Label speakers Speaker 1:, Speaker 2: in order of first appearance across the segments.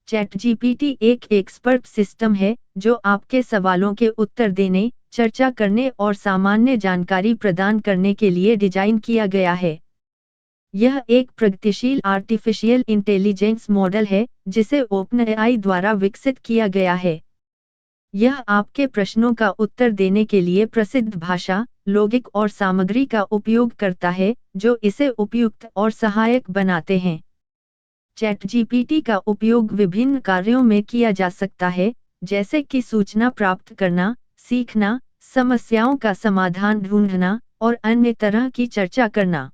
Speaker 1: Chat GPT एक expert system है जो आपके सवालों के उत्तर देने, चर्चा करने और सामान्य जानकारी प्रदान करने के लिए डिजाइन किया गया है। यह एक प्रगतिशील आर्टिफिशियल इंटेलिजेंस मॉडल है जिसे ओपनएआई द्वारा विकसित किया गया है। यह आपके प्रश्नों का उत्तर देने के लिए प्रसिद्ध भाषा, लॉजिक और सामग्री का उपयोग करता है जो इसे उपयुक्त और सहायक बनाते हैं। चैट जीपीटी का उपयोग विभिन्न कार्यों में किया जा सकता है, जैसे कि सूचना प्राप्त करना, सीखना, समस्याओं का समाधान ढूंढना और अन्य तरह की चर्चा करना।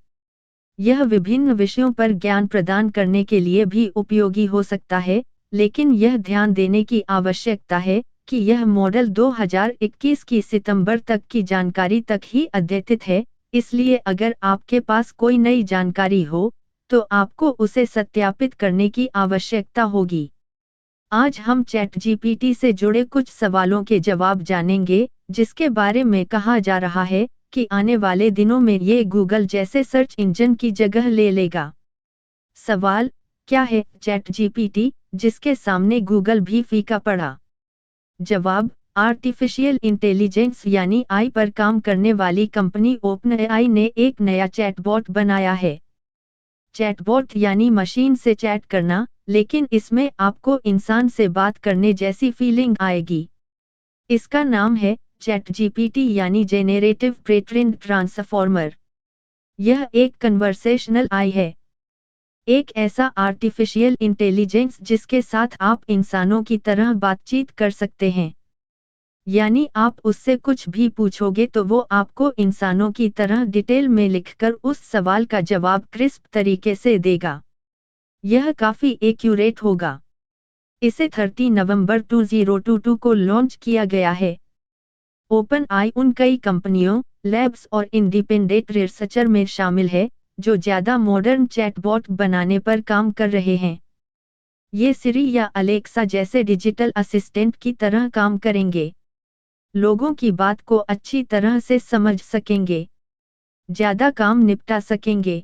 Speaker 1: यह विभिन्न विषयों पर ज्ञान प्रदान करने के लिए भी उपयोगी हो सकता है, लेकिन यह ध्यान देने की आवश्यकता है कि यह मॉडल 2021 की सितंबर तक की जानकारी तक ही अद्यतित है, इसलिए अगर आपके पास कोई नई जानकारी हो, तो आपको उसे सत्यापित करने की आवश्यकता होगी। आज हम चैट जीपीटी से जुड़े कुछ सवालों के जवाब जानेंगे, जिसके बारे में कहा जा रहा है कि आने वाले दिनों में ये गूगल जैसे सर्च इंजन की जगह ले लेगा। सवाल: क्या है चैट जीपीटी, जिसके सामने गूगल भी फीका पड़ा? जवाब: आर्टिफिशियल इंटेलिजेंस यानी आई पर काम करने वाली कंपनी ओपनएआई ने एक नया चैटबॉट बनाया है। चैटबॉट यानी मशीन से चैट करना, लेकिन इसमें आपको इंसान से बात करने जैसी फीलिंग आएगी। इसका नाम है चैट जीपीटी यानी जेनेरेटिव प्री-ट्रेन्ड ट्रांसफॉर्मर। यह एक कन्वर्सेशनल आई है, एक ऐसा आर्टिफिशियल इंटेलिजेंस जिसके साथ आप इंसानों की तरह बातचीत कर सकते हैं। यानी आप उससे कुछ भी पूछोगे तो वो आपको इंसानों की तरह डिटेल में लिखकर उस सवाल का जवाब क्रिस्प तरीके से देगा। यह काफी एक्यूरेट होगा। इसे 30 नवंबर 2022 को लॉन्च किया गया है। ओपनएआई उन कई कंपनियों, लैब्स और इंडिपेंडेंट रिसर्चर में शामिल है जो ज्यादा मॉडर्न चैटबॉट बनाने पर काम कर रहे हैं। ये सिरी या अलेक्सा जैसे डिजिटल असिस्टेंट की तरह काम करेंगे, लोगों की बात को अच्छी तरह से समझ सकेंगे, ज्यादा काम निपटा सकेंगे।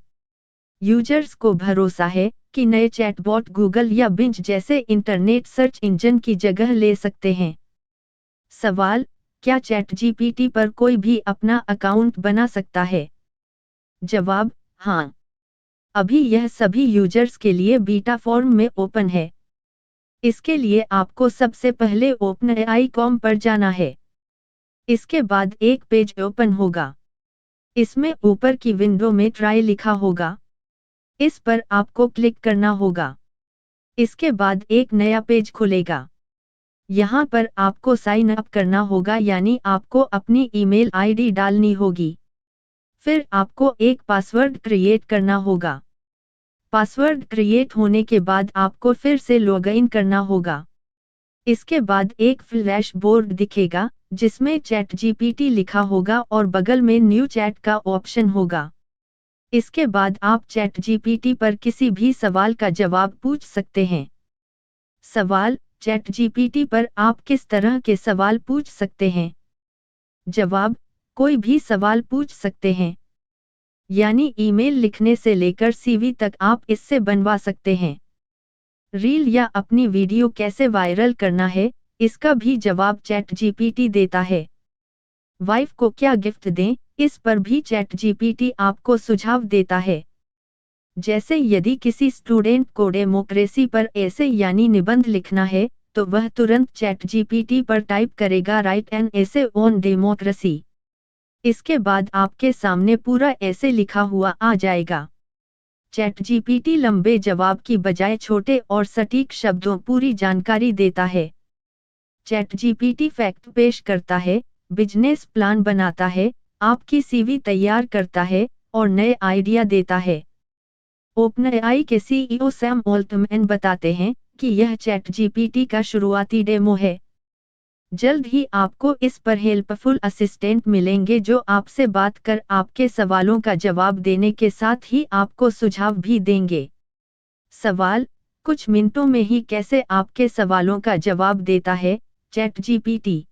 Speaker 1: यूजर्स को भरोसा है कि नए चैटबॉट गूगल या बिंज जैसे इंटरनेट सर्च इंजन की जगह ले सकते हैं। सवाल: क्या चैट जीपीटी पर कोई भी अपना अकाउंट बना सकता है? जवाब: हाँ। अभी यह सभी यूजर्स के लिए बीटा फॉर्म में ओपन है। इसके लिए आपको सबसे पहले openai.com पर जाना है। इसके बाद एक पेज ओपन होगा। इसमें ऊपर की विंडो में ट्राई लिखा होगा। इस पर आपको क्लिक करना होगा। इसके बाद एक नया पेज खुलेगा। यहाँ पर आपको साइन अप करना होगा, यानी आपको अपनी ईमेल आईडी डालनी होगी। फिर आपको एक पासवर्ड क्रिएट करना होगा। पासवर्ड क्रिएट होने के बाद आपको फिर से लॉग इन करना होगा। इसके बाद एक फ्लैश बोर्ड दिखेगा जिसमें चैट जीपीटी लिखा होगा और बगल में न्यू चैट का ऑप्शन होगा। इसके बाद आप चैट जीपीटी पर किसी भी सवाल का जवाब पूछ सकते हैं। सवाल: चैट जीपीटी पर आप किस तरह के सवाल पूछ सकते हैं? जवाब: कोई भी सवाल पूछ सकते हैं। यानी ईमेल लिखने से लेकर सीवी तक आप इससे बनवा सकते हैं। रील या अपनी वीडियो कैसे वायरल करना है, इसका भी जवाब चैट जीपीटी देता है। वाइफ को क्या गिफ्ट दें, इस पर भी चैट जीपीटी आपको सुझाव देता है। जैसे यदि किसी स्टूडेंट को डेमोक्रेसी पर ऐसे यानी निबंध लिखना है, तो वह तुरंत चैट जीपीटी पर टाइप करेगा right an essay on democracy. इसके बाद आपके सामने पूरा ऐसे लिखा हुआ आ जाएगा। चैट जीपीटी लंबे जवाब की बजाय छोटे और सटीक शब्दों पूरी जानकारी देता है। चैट जीपीटी फैक्ट पेश करता है, बिजनेस प्लान बनाता है, आपकी सीवी तैयार करता है और नए आइडिया देता है। ओपनएआई के सीईओ सैम ऑल्टमैन बताते हैं कि यह चैट जीपीटी का शुरुआती डेमो है। जल्द ही आपको इस पर हेल्पफुल असिस्टेंट मिलेंगे जो आपसे बात कर आपके सवालों का जवाब देने के साथ ही आपको सुझाव भी देंगे। सवाल: कुछ मिनटों में ही कैसे आपके सवालों का जवाब देता है चैट जीपीटी?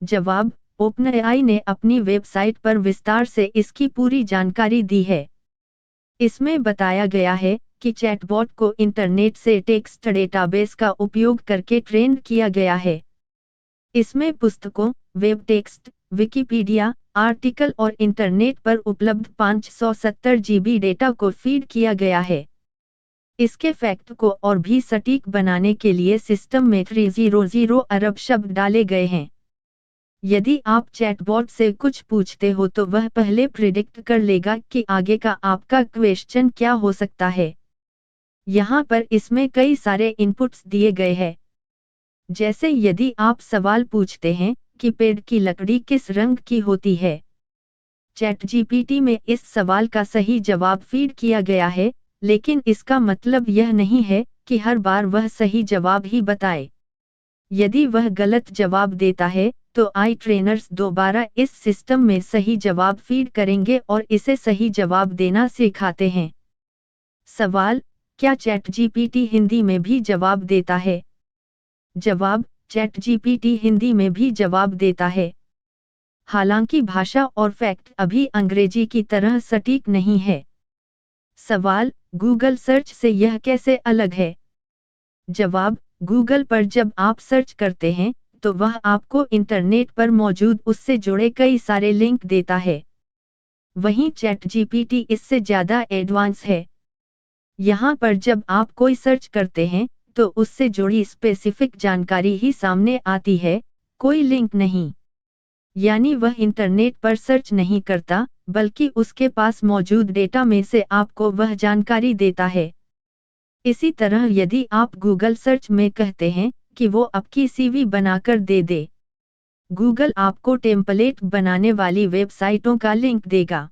Speaker 1: जवाब: ओपनएआई ने अपनी वेबसाइट पर विस्तार से इसकी पूरी जानकारी दी है। इसमें बताया गया है कि चैटबॉट को इंटरनेट से टेक्स्ट डेटाबेस का उपयोग करके ट्रेन किया गया है। इसमें पुस्तकों, वेब टेक्स्ट, विकिपीडिया आर्टिकल और इंटरनेट पर उपलब्ध 570 GB डेटा को फीड किया गया है। इसके फैक्ट को और भी सटीक बनाने के लिए सिस्टम में 300 अरब शब्द डाले गए हैं। यदि आप चैटबॉट से कुछ पूछते हो तो वह पहले प्रिडिक्ट कर लेगा कि आगे का आपका क्वेश्चन क्या हो सकता है। यहाँ पर इसमें कई सारे इनपुट्स दिए गए हैं। जैसे यदि आप सवाल पूछते हैं कि पेड़ की लकड़ी किस रंग की होती है, चैटजीपीटी में इस सवाल का सही जवाब फीड किया गया है, लेकिन इसका मतलब यह नहीं है कि हर बार वह सही जवाब ही बताए। यदि वह गलत जवाब देता है तो आई ट्रेनर्स दोबारा इस सिस्टम में सही जवाब फीड करेंगे और इसे सही जवाब देना सिखाते हैं। सवाल: क्या चैटजीपीटी हिंदी में भी जवाब देता है? जवाब: चैटजीपीटी हिंदी में भी जवाब देता है। हालांकि भाषा और फैक्ट अभी अंग्रेजी की तरह सटीक नहीं है। सवाल: गूगल सर्च से यह कैसे अलग है? जवाब: गूगल पर जब आप सर्च करते हैं तो वह आपको इंटरनेट पर मौजूद उससे जुड़े कई सारे लिंक देता है। वहीं चैटजीपीटी इससे ज़्यादा एडवांस है। यहाँ पर जब आप कोई सर्च करते हैं तो उससे जुड़ी स्पेसिफिक जानकारी ही सामने आती है, कोई लिंक नहीं। यानी वह इंटरनेट पर सर्च नहीं करता, बल्कि उसके पास मौजूद डेटा में से आपको वह जानकारी देता है। इसी तरह यदि आप गूगल सर्च में कहते हैं कि वो आपकी सीवी बनाकर दे, गूगल आपको टेम्पलेट बनाने वाली वेबसाइटों का लिंक देगा।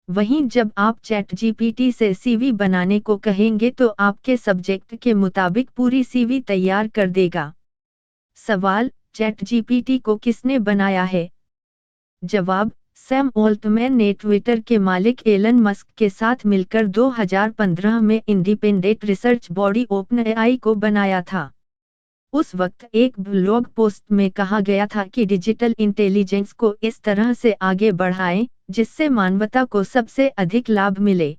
Speaker 1: वहीं जब आप चैटजीपीटी से सीवी बनाने को कहेंगे तो आपके सब्जेक्ट के मुताबिक पूरी सीवी तैयार कर देगा। सवाल: चैटजीपीटी को किसने बनाया है? जवाब: सैम ऑल्टमैन ने ट्विटर के मालिक एलन मस्क के साथ मिलकर 2015 में इंडिपेंडेंट रिसर्च बॉडी ओपनएआई को बनाया था। उस वक्त एक ब्लॉग पोस्ट में कहा गया था कि डिजिटल इंटेलिजेंस को इस तरह से आगे बढ़ाएं जिससे मानवता को सबसे अधिक लाभ मिले।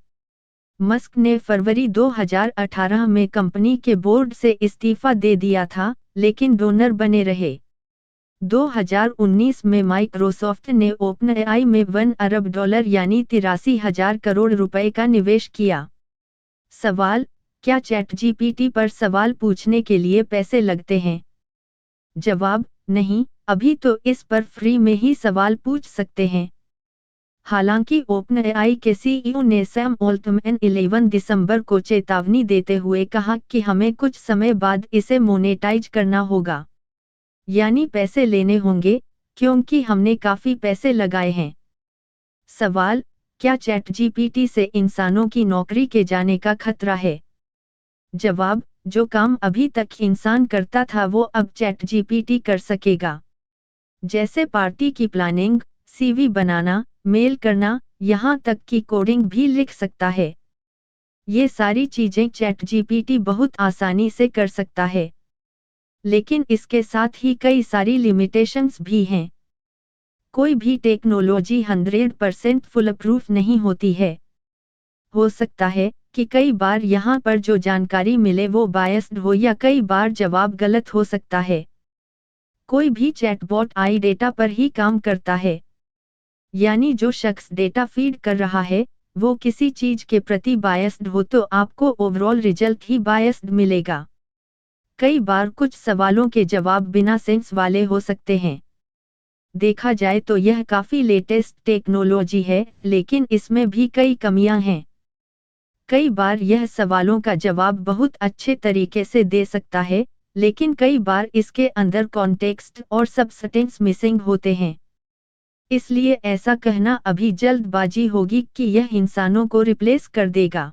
Speaker 1: मस्क ने फरवरी 2018 में कंपनी के बोर्ड से इस्तीफा दे दिया था, लेकिन डोनर बने रहे। 2019 में माइक्रोसॉफ्ट ने ओपनएआई में $1 अरब यानी 83,000 करोड़ रुपए का निवेश किया। सवाल: क्या चैटजीपीटी पर सवाल पूछने के लिए पैसे लगते हैं? जवाब: नहीं, अभी तो इस पर फ्री में ही सवाल पूछ सकते हैं। हालांकि ओपनएआई के सीईओ ने सैम ऑल्टमैन 11 दिसंबर को चेतावनी देते हुए कहा कि हमें कुछ समय बाद इसे मोनेटाइज करना होगा, यानी पैसे लेने होंगे, क्योंकि हमने काफी पैसे लगाए हैं। सवाल: क्या चैटजीपीटी से इंसानों की नौकरी के जाने का खतरा है? जवाब: जो काम अभी तक इंसान करता था वो अब चैटजीपीटी कर सकेगा। जैसे पार्टी की प्लानिंग, सीवी बनाना, मेल करना, यहाँ तक कि कोडिंग भी लिख सकता है। ये सारी चीजें चैटजीपीटी बहुत आसानी से कर सकता है। लेकिन इसके साथ ही कई सारी लिमिटेशंस भी हैं। कोई भी टेक्नोलॉजी 100% फुल प्रूफ नहीं होती है। हो सकता है कि कई बार यहाँ पर जो जानकारी मिले वो बायस्ड हो या कई बार जवाब गलत हो सकता है। कोई भी चैटबॉट आई डेटा पर ही काम करता है। यानी जो शख्स डेटा फीड कर रहा है वो किसी चीज के प्रति बायस्ड हो तो आपको ओवरऑल रिजल्ट ही बायस्ड मिलेगा। कई बार कुछ सवालों के जवाब बिना सेंस वाले हो सकते हैं। देखा जाए तो यह काफी लेटेस्ट टेक्नोलॉजी है, लेकिन इसमें भी कई कमियां हैं। कई बार यह सवालों का जवाब बहुत अच्छे तरीके से दे सकता है, लेकिन कई बार इसके अंदर कॉन्टेक्स्ट और सबस्टेंस मिसिंग होते हैं। इसलिए ऐसा कहना अभी जल्दबाजी होगी कि यह इंसानों को रिप्लेस कर देगा।